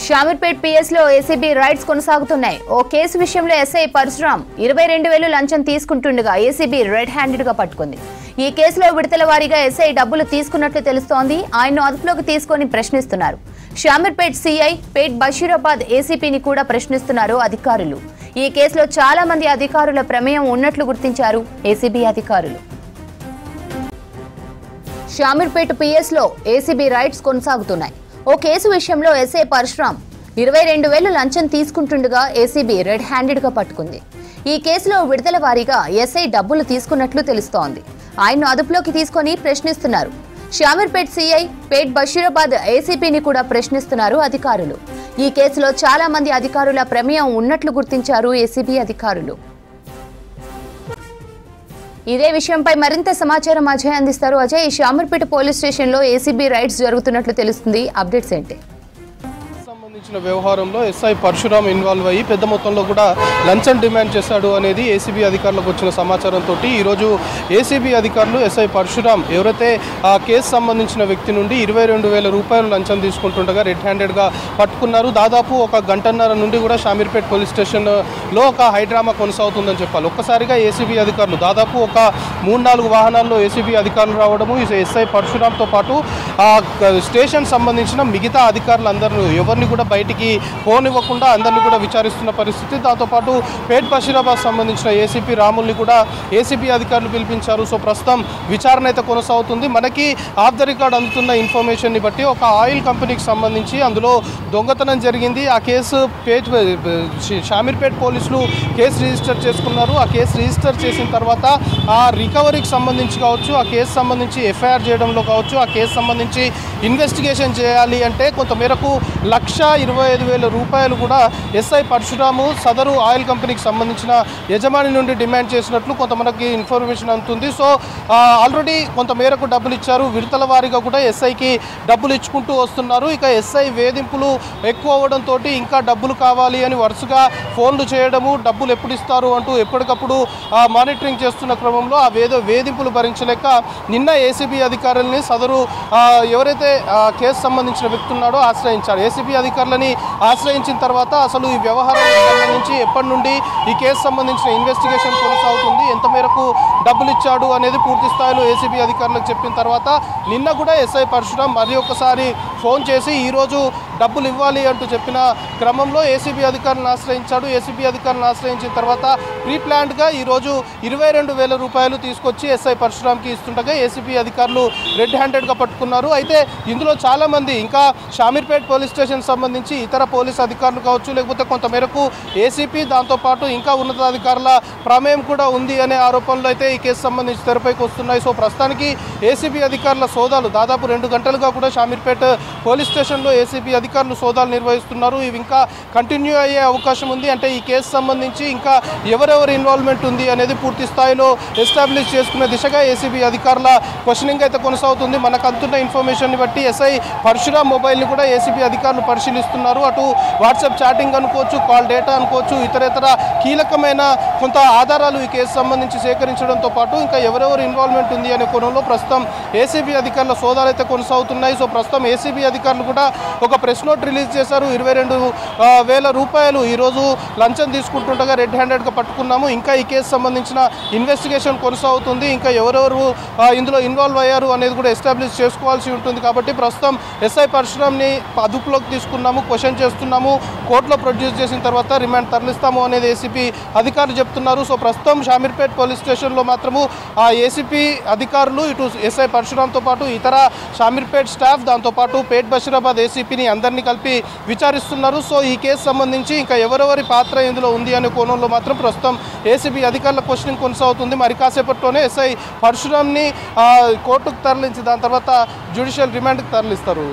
Shamirpet PS లో ACB rides కొనసాగుతున్నాయి. ఓ case విషయంలో ఎస్ఐ పరశురాం 22,000 లంచం తీసుకుంటుండగా ఏసీబీ రెడ్ హ్యాండెడ్ గా పట్టుకుంది. ఈ కేసులో విడతల వారీగా ఎస్ఐ డబ్బులు తీసుకున్నట్లు తెలుస్తోంది. ఆయన్ను అదుపులోకి తీసుకొని ప్రశ్నిస్తున్నారు. షామీర్పేట్ సీఐ పేట్ బషీరాబాద్ ఏసీపీని కూడా ప్రశ్నిస్తున్నారు అధికారులు. ఈ కేసులో చాలా మంది అధికారుల ప్రమేయం ఉన్నట్లు గుర్తించారు ఏసీబీ అధికారులు. షామీర్పేట్ పిఎస్ లో ఏసీబీ రైడ్స్ కొనసాగుతున్నాయి. ఓ కేసు విషయంలో ఎస్ఐ పరశురాం 22,000 లంచం తీసుకుంటుండగా ఏసీబీ రెడ్ హ్యాండెడ్ గా పట్టుకుంది. ఈ కేసులో విడతల వారీగా ఎస్ఐ డబ్బులు తీసుకున్నట్లు తెలుస్తోంది. ఆయన్ను అదుపులోకి తీసుకొని ప్రశ్నిస్తున్నారు. షామీర్పేట్ సీఐ పేట్ బషీరాబాద్ ఏసీపీని కూడా ప్రశ్నిస్తున్నారు అధికారులు. ఈ కేసులో చాలా మంది అధికారుల ప్రమేయం ఉన్నట్లు గుర్తించారు ఏసీబీ అధికారులు. ఇదే విషయంపై మరింత సమాచారం అజయ్ అందిస్తారు. అజయ్, షామీర్పేట పోలీస్ స్టేషన్ లో ఏసీబీ రైడ్స్ జరుగుతున్నట్లు తెలుస్తుంది. అప్డేట్స్ ఏంటి? సంబంధించిన వ్యవహారంలో ఎస్ఐ పరశురాం ఇన్వాల్వ్ అయ్యి పెద్ద మొత్తంలో కూడా లంచం డిమాండ్ చేశాడు అనేది ఏసీబీ అధికారులకు వచ్చిన సమాచారంతో ఈరోజు ఏసీబీ అధికారులు ఎస్ఐ పరశురాం ఎవరైతే ఆ కేసు సంబంధించిన వ్యక్తి నుండి 22,000 రూపాయలు లంచం తీసుకుంటుండగా రెడ్ హ్యాండెడ్గా పట్టుకున్నారు. దాదాపు ఒక గంటన్నర నుండి కూడా షామీర్పేట్ పోలీస్ స్టేషన్లో ఒక హైడ్రామా కొనసాగుతుందని చెప్పాలి. ఒక్కసారిగా ఏసీబీ అధికారులు దాదాపు ఒక 3-4 వాహనాల్లో ఏసీబీ అధికారులు రావడము, ఎస్ఐ పరశురాంతో పాటు ఆ స్టేషన్ సంబంధించిన మిగతా అధికారులందరూ ఎవరిని కూడా బయటికి పోనివ్వకుండా అందరినీ కూడా విచారిస్తున్న పరిస్థితి. దాంతోపాటు పేట్ బషీరాబాద్ సంబంధించిన ఏసీపీ రాముల్ని కూడా ఏసీబీ అధికారులు పిలిపించారు. సో ప్రస్తుతం విచారణ అయితే కొనసాగుతుంది. మనకి ఆఫ్ ద రికార్డ్ అందుతున్న ఇన్ఫర్మేషన్ని బట్టి ఒక ఆయిల్ కంపెనీకి సంబంధించి అందులో దొంగతనం జరిగింది. ఆ కేసు షామీర్పేట్ పోలీసులు కేసు రిజిస్టర్ చేసుకున్నారు. ఆ కేసు రిజిస్టర్ చేసిన తర్వాత ఆ రికవరీకి సంబంధించి కావచ్చు, ఆ కేసు సంబంధించి ఎఫ్ఐఆర్ చేయడంలో కావచ్చు, ఆ కేసు సంబంధించి ఇన్వెస్టిగేషన్ చేయాలి అంటే కొంతమేరకు 1,25,000 రూపాయలు కూడా ఎస్ఐ పరశురాము సదరు ఆయిల్ కంపెనీకి సంబంధించిన యజమాని నుండి డిమాండ్ చేసినట్లు కొంతమందికి ఇన్ఫర్మేషన్ అందుతుంది. సో ఆల్రెడీ కొంతమేరకు డబ్బులు ఇచ్చారు. విడతల వారీగా కూడా ఎస్ఐకి డబ్బులు ఇచ్చుకుంటూ వస్తున్నారు. ఇక ఎస్ఐ వేధింపులు ఎక్కువ అవ్వడంతో ఇంకా డబ్బులు కావాలి అని వరుసగా ఫోన్లు చేయడము, డబ్బులు ఎప్పుడు ఇస్తారు అంటూ ఎప్పటికప్పుడు మానిటరింగ్ చేస్తున్న క్రమంలో ఆ వేధింపులు భరించలేక నిన్న ఏసీబీ అధికారులని సదరు ఎవరైతే కేసు సంబంధించిన వ్యక్తి ఉన్నాడో ఆశ్రయించారు. ఏసీబీ అధికారులని ఆశ్రయించిన తర్వాత అసలు ఈ వ్యవహారానికి సంబంధించి ఎప్పటి నుండి ఈ కేసు సంబంధించిన ఇన్వెస్టిగేషన్ కొనసాగుతుంది, ఎంత మేరకు డబ్బులు ఇచ్చాడు అనేది పూర్తి స్థాయిలో ఏసీబీ అధికారులకు చెప్పిన తర్వాత నిన్న కూడా ఎస్ఐ పరశురాం మరి ఒకసారి ఫోన్ చేసి ఈరోజు డబ్బులు ఇవ్వాలి అంటూ చెప్పిన క్రమంలో ఏసీబీ అధికారులను ఆశ్రయించాడు. ఏసీబీ అధికారులను ఆశ్రయించిన తర్వాత ప్రీ ప్లాన్డ్గా ఈరోజు 22,000 రూపాయలు తీసుకొచ్చి ఎస్ఐ పరశురాంకి ఇస్తుండగా ఏసీబీ అధికారులు రెడ్ హ్యాండెడ్గా పట్టుకున్నారు. అయితే ఇందులో చాలామంది ఇంకా షామీర్పేట్ పోలీస్ స్టేషన్ సంబంధించి ఇతర పోలీస్ అధికారులు కావచ్చు, లేకపోతే కొంతమేరకు ఏసీపీ దాంతోపాటు ఇంకా ఉన్నతాధికారుల ప్రమేయం కూడా ఉంది అనే ఆరోపణలు అయితే ఈ కేసు సంబంధించి తెరపైకి వస్తున్నాయి. సో ప్రస్తుతానికి ఏసీబీ అధికారుల సోదాలు దాదాపు 2 గంటలుగా కూడా షామీర్పేట్ పోలీస్ స్టేషన్లో ఏసీబీ అధికారులు సోదాలు నిర్వహిస్తున్నారు. ఇవి ఇంకా కంటిన్యూ అయ్యే అవకాశం ఉంది. అంటే ఈ కేసు సంబంధించి ఇంకా ఎవరెవరి ఇన్వాల్వ్మెంట్ ఉంది అనేది పూర్తి స్థాయిలో ఎస్టాబ్లిష్ చేసుకునే దిశగా ఏసీబీ అధికారుల క్వశ్చనింగ్ అయితే కొనసాగుతుంది. మనకు అందుతున్న ఇన్ఫర్మేషన్ని బట్టి ఎస్ఐ పరశురాం మొబైల్ని కూడా ఏసీబీ అధికారులు పరిశీలిస్తున్నారు. అటు వాట్సాప్ చాటింగ్ అనుకోవచ్చు, కాల్ డేటా అనుకోవచ్చు, ఇతరేతర కీలకమైన కొంత ఆధారాలు ఈ కేసు సంబంధించి సేకరించడంతో పాటు ఇంకా ఎవరెవరు ఇన్వాల్వ్మెంట్ ఉంది అనే కోణంలో ప్రస్తుతం ఏసీబీ అధికారుల సోదాలు అయితే కొనసాగుతున్నాయి. సో ప్రస్తుతం ఏసీబీ అధికారులు కూడా ఒక ప్రెస్ నోట్ రిలీజ్ చేశారు. 22,000 రూపాయలు ఈరోజు లంచం తీసుకుంటుండగా రెడ్ హ్యాండెడ్గా పట్టుకున్నాము. ఇంకా ఈ కేసు సంబంధించిన ఇన్వెస్టిగేషన్ కొనసాగుతుంది. ఇంకా ఎవరెవరు ఇందులో ఇన్వాల్వ్ అయ్యారు అనేది కూడా ఎస్టాబ్లిష్ చేసుకోవాల్సి ఉంటుంది. కాబట్టి ప్రస్తుతం ఎస్ఐ పరశురాంని అదుపులోకి తీసుకున్నాము, క్వశ్చన్ చేస్తున్నాము, కోర్టులో ప్రొడ్యూస్ చేసిన తర్వాత రిమాండ్ తరలిస్తాము అనేది ఏసీపీ అధికారులు చెప్తున్నారు. సో ప్రస్తుతం షామీర్పేట్ పోలీస్ స్టేషన్లో మాత్రము ఆ ఏసీపీ అధికారులు ఇటు ఎస్ఐ పరశురాంతో పాటు ఇతర షామీర్పేట్ స్టాఫ్ దాంతోపాటు పేట్ బషీరాబాద్ ఏసీపీని అందరినీ కలిపి విచారిస్తున్నారు. సో ఈ కేసు సంబంధించి ఇంకా ఎవరెవరి పాత్ర ఇందులో ఉంది అనే కోణంలో మాత్రం ప్రస్తుతం ఏసీబీ అధికారుల క్వశ్చనింగ్ కొనసాగుతుంది. మరి కాసేపట్లోనే ఎస్ఐ పరశురాంని కోర్టుకు తరలించి దాని తర్వాత జ్యుడిషియల్ రిమాండ్కి తరలిస్తారు.